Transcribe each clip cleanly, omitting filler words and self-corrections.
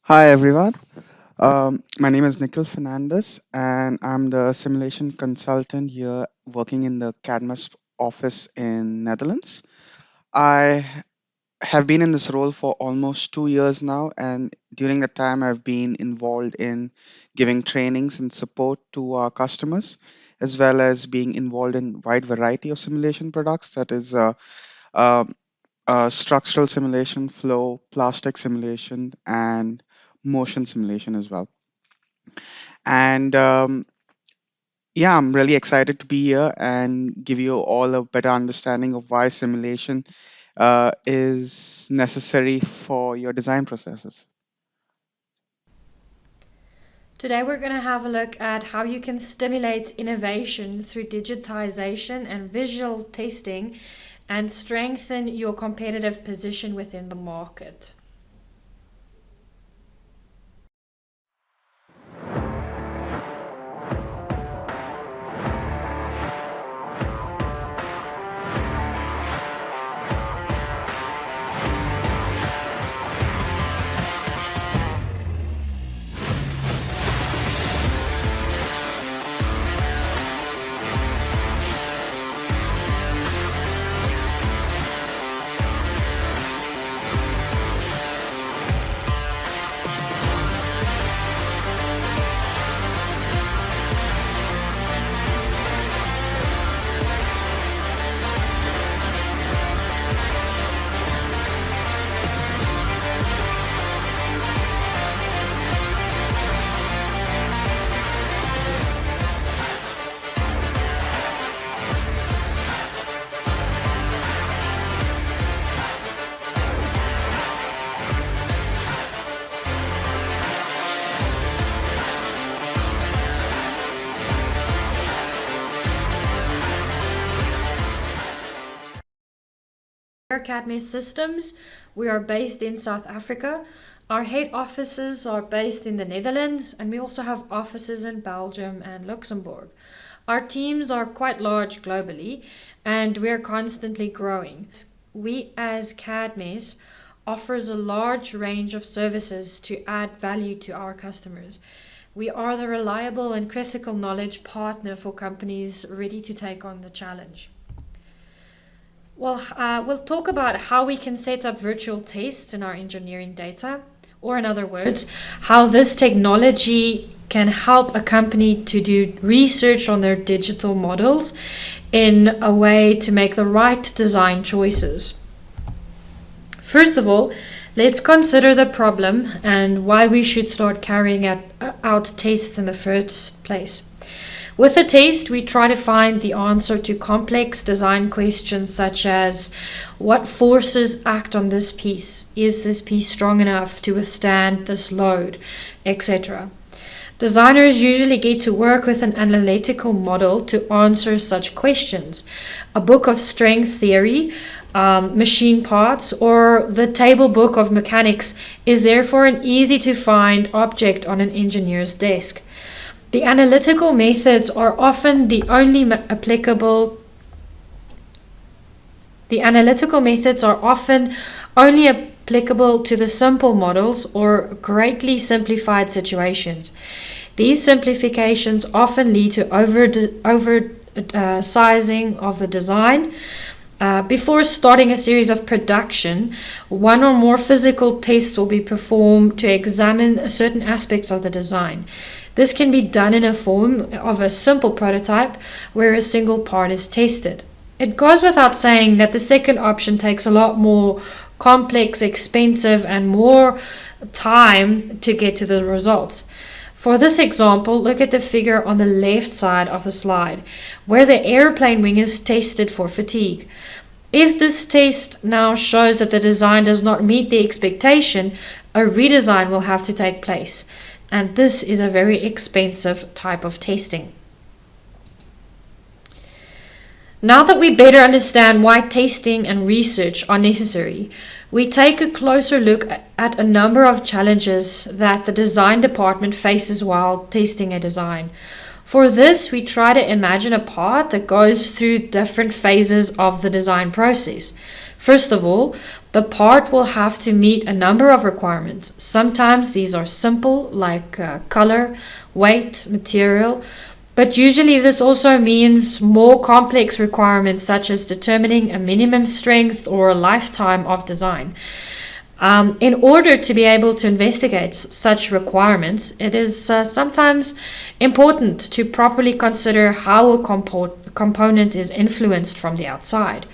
Hi everyone. My name is Nikhil Fernandes, and I'm the simulation consultant here working in the Cadmes office in Netherlands. I have been in this role for almost 2 years now, and during that time, I've been involved in giving trainings and support to our customers, as well as being involved in wide variety of simulation products. That is uh, structural simulation, flow, plastic simulation, and motion simulation as well. And yeah, I'm really excited to be here and give you all a better understanding of why simulation is necessary for your design processes. Today, we're going to have a look at how you can stimulate innovation through digitization and visual testing and strengthen your competitive position within the market. Cadmes Systems. We are based in South Africa. Our head offices are based in the Netherlands, and we also have offices in Belgium and Luxembourg. Our teams are quite large globally, and we're constantly growing. We, as Cadmes, offers a large range of services to add value to our customers. We are the reliable and critical knowledge partner for companies ready to take on the challenge. We'll talk about how we can set up virtual tests in our engineering data, or in other words, how this technology can help a company to do research on their digital models in a way to make the right design choices. First of all, let's consider the problem and why we should start carrying out tests in the first place. With a test, we try to find the answer to complex design questions such as what forces act on this piece? Is this piece strong enough to withstand this load, etc. Designers usually get to work with an analytical model to answer such questions. A book of strength theory, machine parts, or the table book of mechanics is therefore an easy to find object on an engineer's desk. The analytical methods are often the only applicable. The analytical methods are often only applicable to the simple models or greatly simplified situations. These simplifications often lead to sizing of the design. Before starting a series of production, one or more physical tests will be performed to examine certain aspects of the design. This can be done in a form of a simple prototype where a single part is tested. It goes without saying that the second option takes a lot more complex, expensive, and more time to get to the results. For this example, look at the figure on the left side of the slide, where the airplane wing is tested for fatigue. If this test now shows that the design does not meet the expectation, a redesign will have to take place. And this is a very expensive type of testing. Now that we better understand why testing and research are necessary, we take a closer look at a number of challenges that the design department faces while testing a design. For this, we try to imagine a part that goes through different phases of the design process. First of all, the part will have to meet a number of requirements. Sometimes these are simple, like color, weight, material, but usually this also means more complex requirements, such as determining a minimum strength or a lifetime of design. In order to be able to investigate such requirements, it is sometimes important to properly consider how a component is influenced from the outside.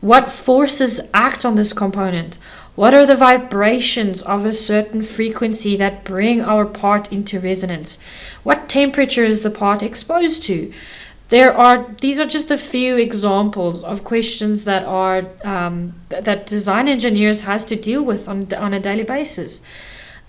What forces act on this component? What are the vibrations of a certain frequency that bring our part into resonance? What temperature is the part exposed to? These are just a few examples of questions that are that design engineers has to deal with on a daily basis.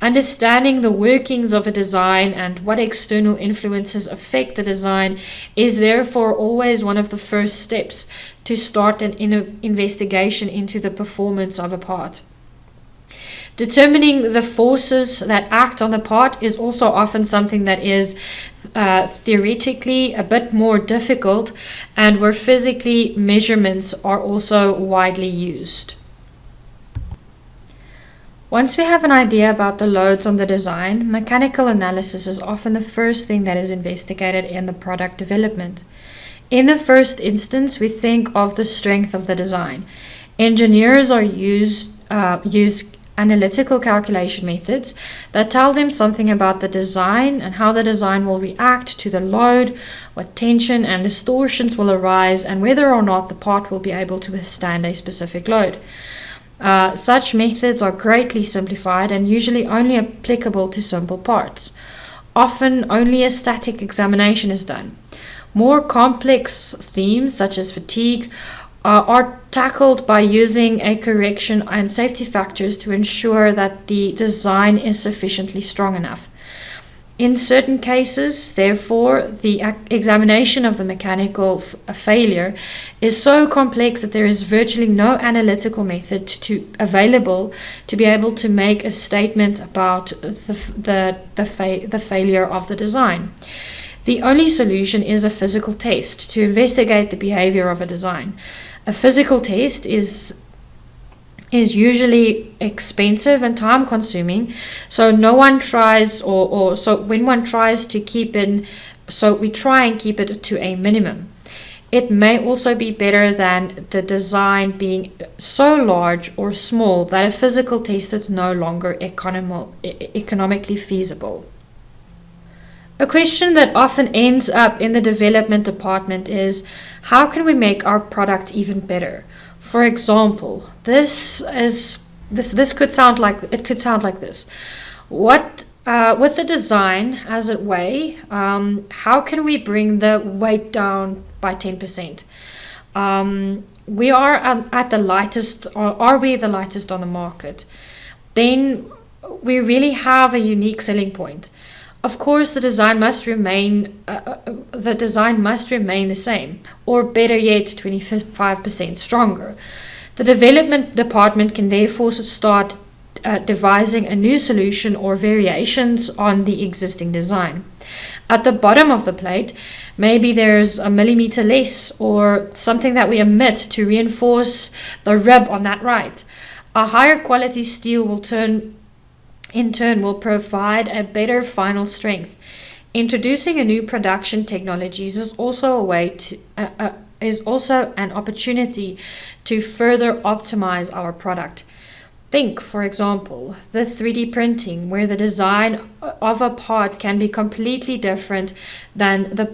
Understanding the workings of a design and what external influences affect the design is therefore always one of the first steps to start an investigation into the performance of a part. Determining the forces that act on the part is also often something that is theoretically a bit more difficult, and where physically measurements are also widely used. Once we have an idea about the loads on the design, mechanical analysis is often the first thing that is investigated in the product development. In the first instance, we think of the strength of the design. Engineers use analytical calculation methods that tell them something about the design and how the design will react to the load, what tension and distortions will arise, and whether or not the part will be able to withstand a specific load. Such methods are greatly simplified and usually only applicable to simple parts. Often only a static examination is done. More complex themes, such as fatigue, are tackled by using a correction and safety factors to ensure that the design is sufficiently strong enough. In certain cases, therefore, the examination of the mechanical failure is so complex that there is virtually no analytical method available to be able to make a statement about the failure of the design. The only solution is a physical test to investigate the behavior of a design. A physical test is usually expensive and time consuming, so no one tries so when one tries to keep it, so we try and keep it to a minimum. It may also be better than the design being so large or small that a physical test is no longer economically feasible. A question that often ends up in the development department is, how can we make our product even better? For example, this could sound like this. What with the design as it weigh, how can we bring the weight down by 10%? We are at the lightest, or are we the lightest on the market? Then we really have a unique selling point. Of course, the design must remain the same, or better yet, 25% stronger. The development department can therefore start devising a new solution or variations on the existing design. At the bottom of the plate, maybe there's a millimeter less or something that we omit to reinforce the rib on that right. A higher quality steel in turn will provide a better final strength. Introducing a new production technologies is also an opportunity to further optimize our product. Think, for example, the 3D printing, where the design of a part can be completely different than is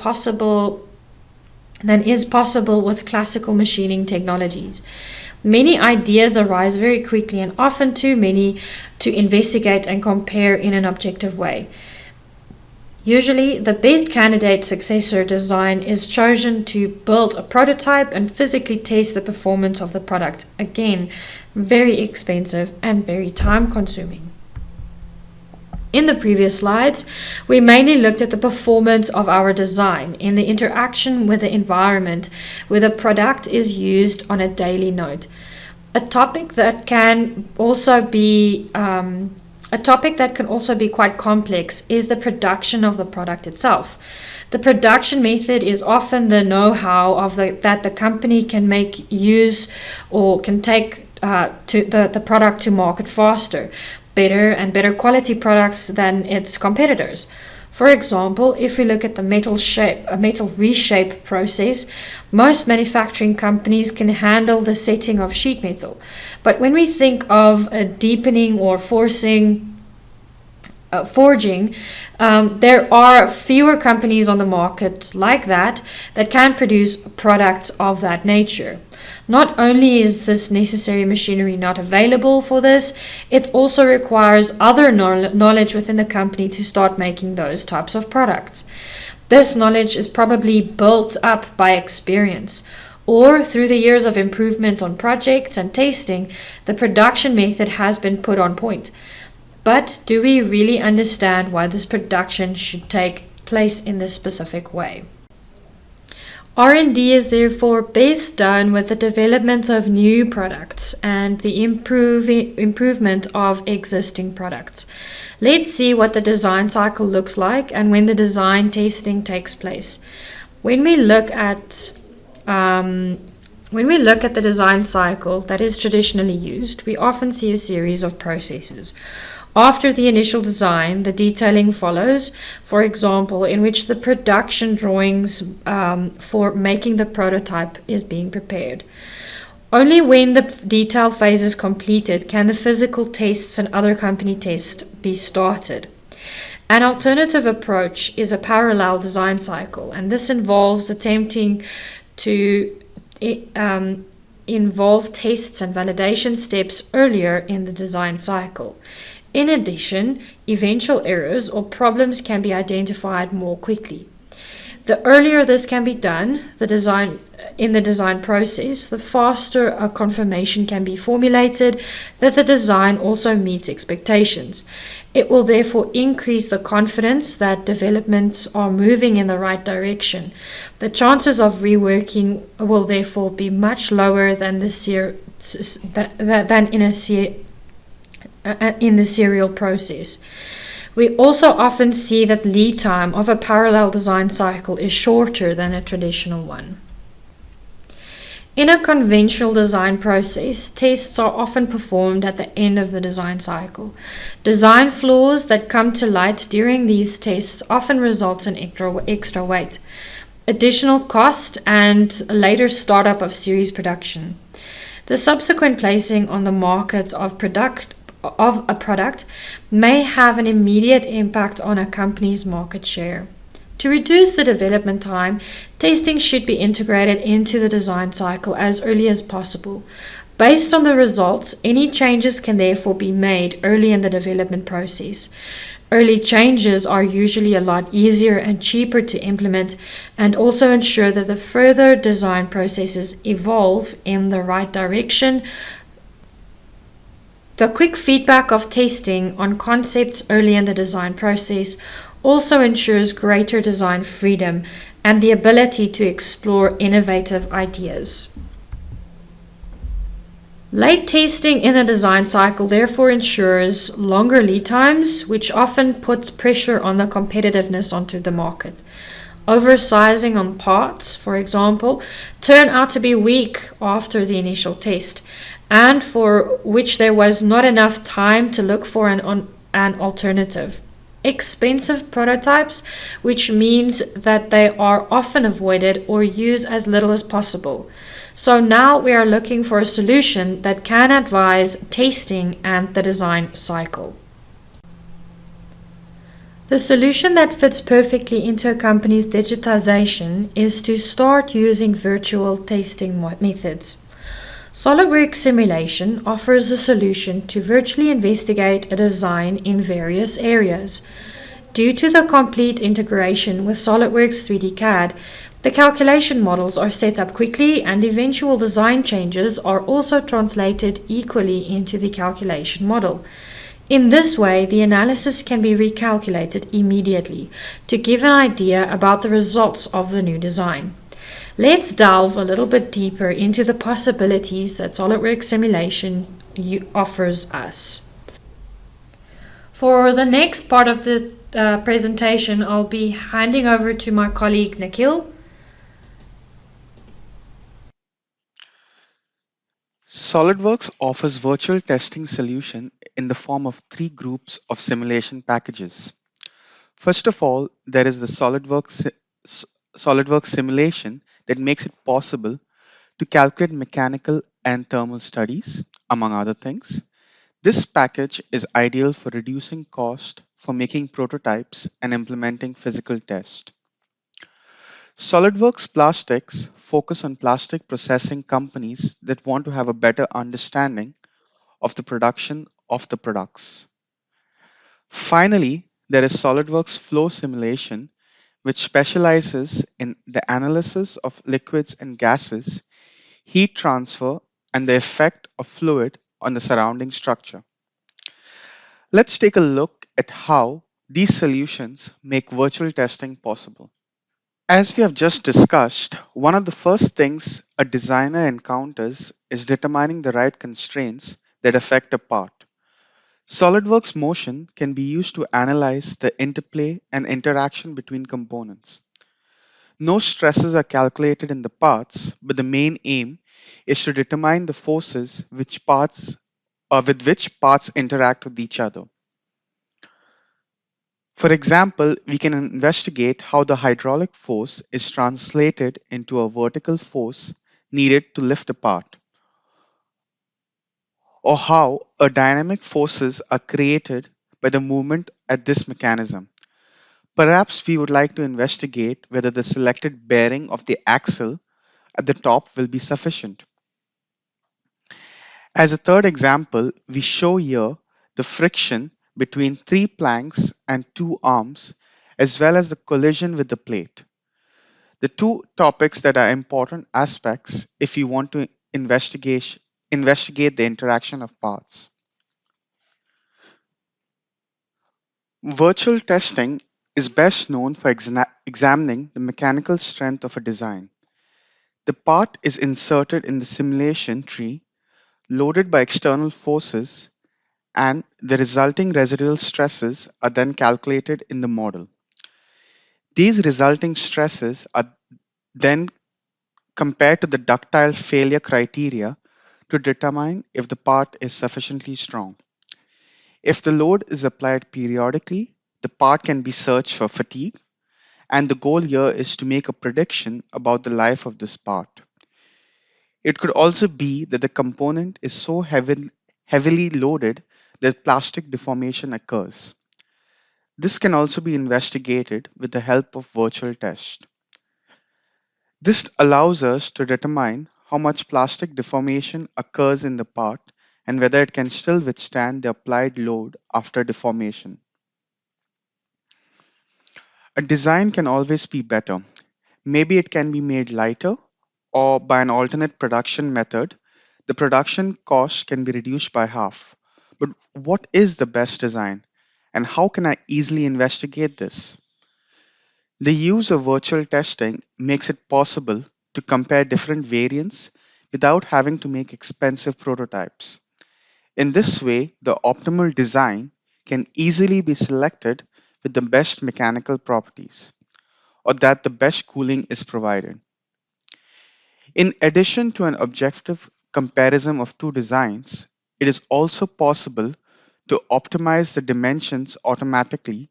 possible with classical machining technologies. Many ideas arise very quickly, and often too many to investigate and compare in an objective way. Usually, the best candidate successor design is chosen to build a prototype and physically test the performance of the product. Again, very expensive and very time consuming. In the previous slides, we mainly looked at the performance of our design in the interaction with the environment where the product is used on a daily note. A topic that can also be quite complex is the production of the product itself. The production method is often the know-how that the company can make use or can take to the product to market faster, better and better quality products than its competitors. For example, if we look at the metal reshape process, most manufacturing companies can handle the setting of sheet metal. But when we think of a deepening or forging, there are fewer companies on the market like that can produce products of that nature. Not only is this necessary machinery not available for this, it also requires other knowledge within the company to start making those types of products. This knowledge is probably built up by experience, or through the years of improvement on projects and testing, the production method has been put on point. But do we really understand why this production should take place in this specific way? R&D is therefore best done with the development of new products and the improvement of existing products. Let's see what the design cycle looks like and when the design testing takes place. When we look at the design cycle that is traditionally used, we often see a series of processes. After the initial design, the detailing follows, for example, in which the production drawings for making the prototype is being prepared. Only when the detail phase is completed can the physical tests and other company tests be started. An alternative approach is a parallel design cycle, and this involves attempting to involve tests and validation steps earlier in the design cycle. In addition, eventual errors or problems can be identified more quickly. The earlier this can be done, in the design process, the faster a confirmation can be formulated that the design also meets expectations. It will therefore increase the confidence that developments are moving in the right direction. The chances of reworking will therefore be much lower than in the serial process. We also often see that the lead time of a parallel design cycle is shorter than a traditional one. In a conventional design process, tests are often performed at the end of the design cycle. Design flaws that come to light during these tests often result in extra weight, additional cost, and later startup of series production. The subsequent placing on the market of a product may have an immediate impact on a company's market share. To reduce the development time, testing should be integrated into the design cycle as early as possible. Based on the results, any changes can therefore be made early in the development process. Early changes are usually a lot easier and cheaper to implement and also ensure that the further design processes evolve in the right direction. The quick feedback of testing on concepts early in the design process also ensures greater design freedom and the ability to explore innovative ideas. Late testing in the design cycle therefore ensures longer lead times, which often puts pressure on the competitiveness onto the market. Oversizing on parts, for example, turn out to be weak after the initial test, and for which there was not enough time to look for an alternative. Expensive prototypes, which means that they are often avoided or used as little as possible. So now we are looking for a solution that can advise testing and the design cycle. The solution that fits perfectly into a company's digitization is to start using virtual testing methods. SolidWorks Simulation offers a solution to virtually investigate a design in various areas. Due to the complete integration with SolidWorks 3D CAD, the calculation models are set up quickly and eventual design changes are also translated equally into the calculation model. In this way, the analysis can be recalculated immediately to give an idea about the results of the new design. Let's delve a little bit deeper into the possibilities that SolidWorks Simulation offers us. For the next part of presentation, I'll be handing over to my colleague Nikhil. SolidWorks offers virtual testing solution in the form of three groups of simulation packages. First of all, there is the SolidWorks simulation that makes it possible to calculate mechanical and thermal studies, among other things. This package is ideal for reducing cost for making prototypes and implementing physical tests. SolidWorks Plastics focus on plastic processing companies that want to have a better understanding of the production of the products. Finally, there is SolidWorks Flow Simulation, which specializes in the analysis of liquids and gases, heat transfer, and the effect of fluid on the surrounding structure. Let's take a look at how these solutions make virtual testing possible. As we have just discussed, one of the first things a designer encounters is determining the right constraints that affect a part. SolidWorks Motion can be used to analyze the interplay and interaction between components. No stresses are calculated in the parts, but the main aim is to determine the forces with which parts interact with each other. For example, we can investigate how the hydraulic force is translated into a vertical force needed to lift a part, or how a dynamic forces are created by the movement at this mechanism. Perhaps we would like to investigate whether the selected bearing of the axle at the top will be sufficient. As a third example, we show here the friction between three planks and two arms, as well as the collision with the plate. The two topics that are important aspects if you want to investigate the interaction of parts. Virtual testing is best known for examining the mechanical strength of a design. The part is inserted in the simulation tree, loaded by external forces, and the resulting residual stresses are then calculated in the model. These resulting stresses are then compared to the ductile failure criteria to determine if the part is sufficiently strong. If the load is applied periodically, the part can be searched for fatigue, and the goal here is to make a prediction about the life of this part. It could also be that the component is so heavily loaded that plastic deformation occurs. This can also be investigated with the help of virtual tests. This allows us to determine how much plastic deformation occurs in the part and whether it can still withstand the applied load after deformation. A design can always be better. Maybe it can be made lighter, or by an alternate production method, the production cost can be reduced by half. But what is the best design, and how can I easily investigate this? The use of virtual testing makes it possible to compare different variants without having to make expensive prototypes. In this way, the optimal design can easily be selected with the best mechanical properties, or that the best cooling is provided. In addition to an objective comparison of two designs, it is also possible to optimize the dimensions automatically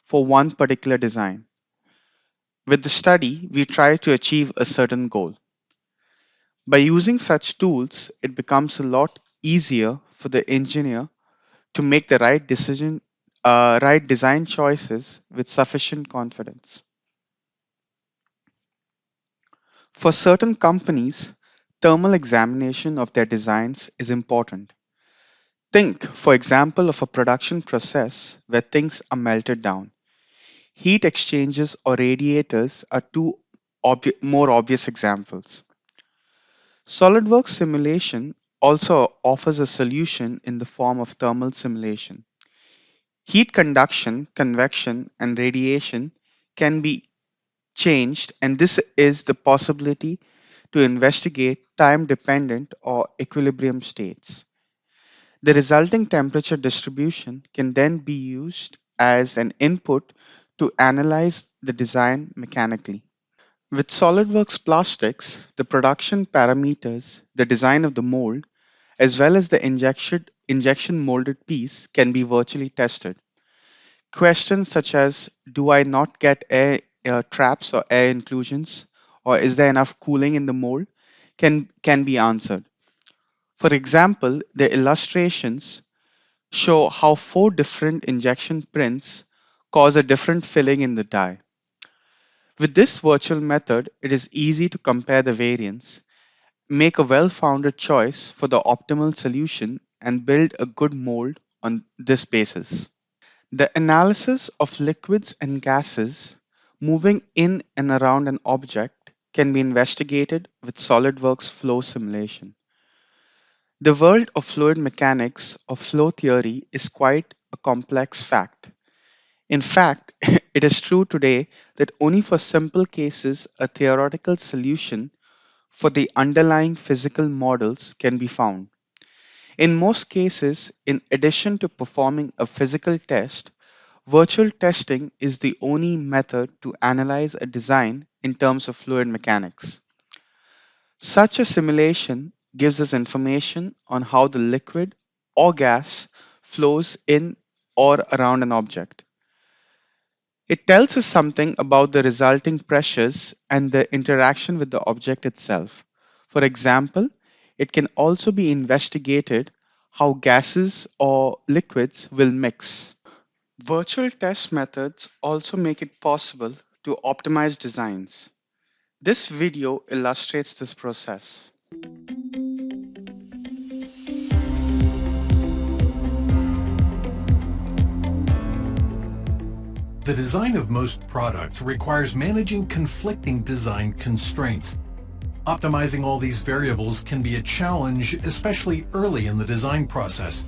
for one particular design. With the study, we try to achieve a certain goal. By using such tools, it becomes a lot easier for the engineer to make the right design choices with sufficient confidence. For certain companies, thermal examination of their designs is important. Think, for example, of a production process where things are melted down. Heat exchangers or radiators are two more obvious examples. SolidWorks simulation also offers a solution in the form of thermal simulation. Heat conduction, convection, and radiation can be changed, and this is the possibility to investigate time dependent or equilibrium states. The resulting temperature distribution can then be used as an input to analyze the design mechanically. With SolidWorks plastics, the production parameters, the design of the mold, as well as the injection molded piece can be virtually tested. Questions such as, do I not get air traps or air inclusions, or is there enough cooling in the mold, can be answered. For example, the illustrations show how four different injection prints cause a different filling in the die. With this virtual method, it is easy to compare the variants, make a well founded choice for the optimal solution, and build a good mold on this basis. The analysis of liquids and gases moving in and around an object can be investigated with SolidWorks flow simulation. The world of fluid mechanics or flow theory is quite a complex fact. In fact, it is true today that only for simple cases a theoretical solution for the underlying physical models can be found. In most cases, in addition to performing a physical test, virtual testing is the only method to analyze a design in terms of fluid mechanics. Such a simulation gives us information on how the liquid or gas flows in or around an object. It tells us something about the resulting pressures and the interaction with the object itself. For example, it can also be investigated how gases or liquids will mix. Virtual test methods also make it possible to optimize designs. This video illustrates this process. The design of most products requires managing conflicting design constraints. Optimizing all these variables can be a challenge, especially early in the design process.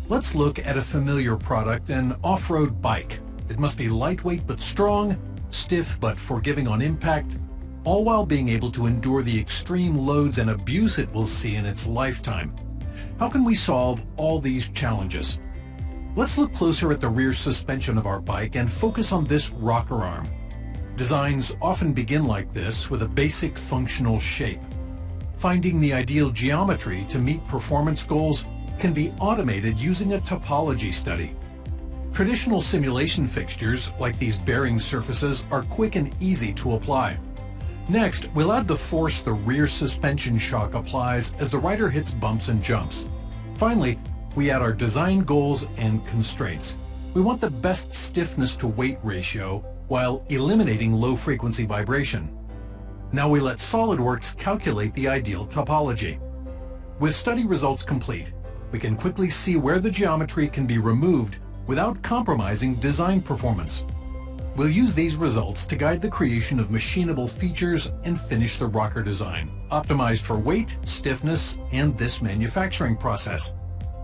Let's look at a familiar product, an off-road bike. It must be lightweight but strong, stiff but forgiving on impact, all while being able to endure the extreme loads and abuse it will see in its lifetime. How can we solve all these challenges? Let's look closer at the rear suspension of our bike and focus on this rocker arm. Designs often begin like this, with a basic functional shape. Finding the ideal geometry to meet performance goals can be automated using a topology study. Traditional simulation fixtures, like these bearing surfaces, are quick and easy to apply. Next, we'll add the force the rear suspension shock applies as the rider hits bumps and jumps. Finally, we add our design goals and constraints. We want the best stiffness to weight ratio while eliminating low-frequency vibration. Now we let SolidWorks calculate the ideal topology. With study results complete, we can quickly see where the geometry can be removed without compromising design performance. We'll use these results to guide the creation of machinable features and finish the rocker design, optimized for weight, stiffness, and this manufacturing process.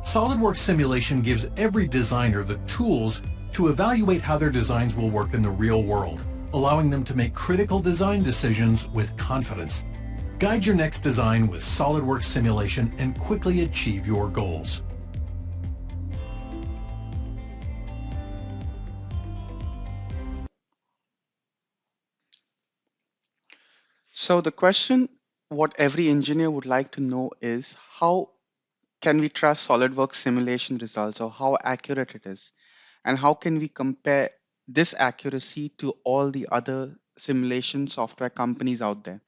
SolidWorks simulation gives every designer the tools to evaluate how their designs will work in the real world, allowing them to make critical design decisions with confidence. Guide your next design with SolidWorks simulation and quickly achieve your goals. So, the question what every engineer would like to know is, how can we trust SolidWorks simulation results, or how accurate it is? And how can we compare this accuracy to all the other simulation software companies out there?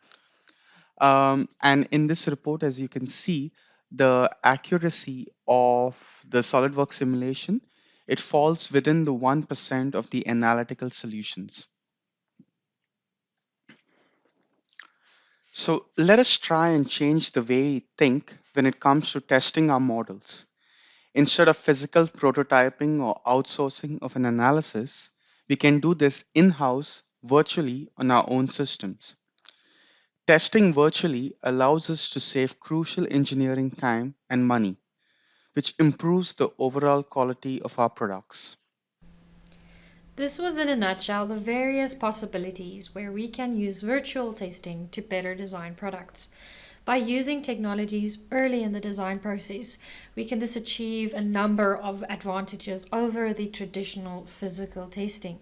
And in this report, as you can see, the accuracy of the SolidWorks simulation, it falls within the 1% of the analytical solutions. So let us try and change the way we think when it comes to testing our models. Instead of physical prototyping or outsourcing of an analysis, we can do this in-house virtually on our own systems. Testing virtually allows us to save crucial engineering time and money, which improves the overall quality of our products. This was in a nutshell the various possibilities where we can use virtual testing to better design products. By using technologies early in the design process, we can thus achieve a number of advantages over the traditional physical testing.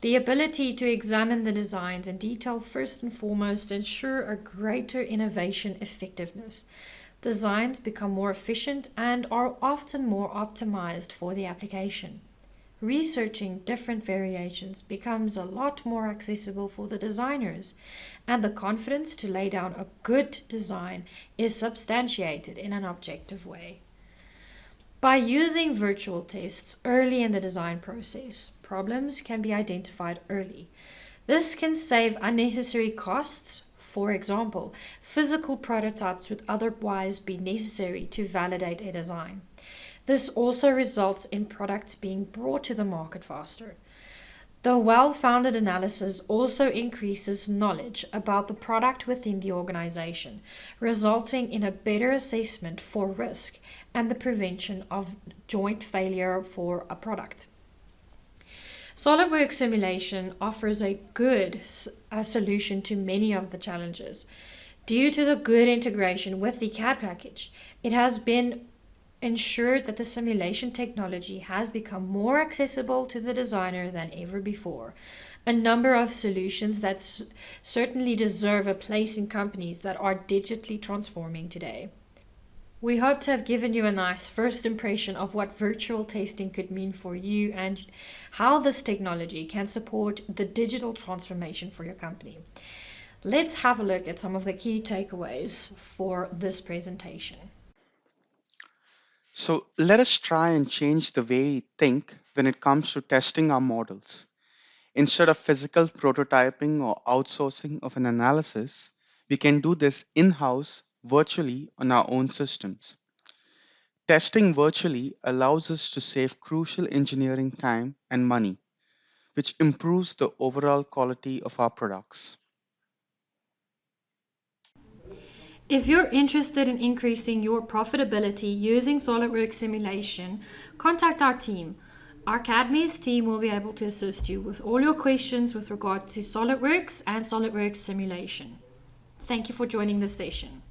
The ability to examine the designs in detail first and foremost ensure a greater innovation effectiveness. Designs become more efficient and are often more optimized for the application. Researching different variations becomes a lot more accessible for the designers, and the confidence to lay down a good design is substantiated in an objective way. By using virtual tests early in the design process, problems can be identified early. This can save unnecessary costs. For example, physical prototypes would otherwise be necessary to validate a design. This also results in products being brought to the market faster. The well-founded analysis also increases knowledge about the product within the organization, resulting in a better assessment for risk and the prevention of joint failure for a product. SolidWorks simulation offers a good solution to many of the challenges. Due to the good integration with the CAD package, it has been ensured that the simulation technology has become more accessible to the designer than ever before. A number of solutions that certainly deserve a place in companies that are digitally transforming today. We hope to have given you a nice first impression of what virtual testing could mean for you and how this technology can support the digital transformation for your company. Let's have a look at some of the key takeaways for this presentation. So let us try and change the way we think when it comes to testing our models. Instead of physical prototyping or outsourcing of an analysis, we can do this in-house virtually on our own systems. Testing virtually allows us to save crucial engineering time and money, which improves the overall quality of our products. If you're interested in increasing your profitability using SolidWorks simulation, contact our team. Our Cadmes team will be able to assist you with all your questions with regards to SolidWorks and SolidWorks simulation. Thank you for joining this session.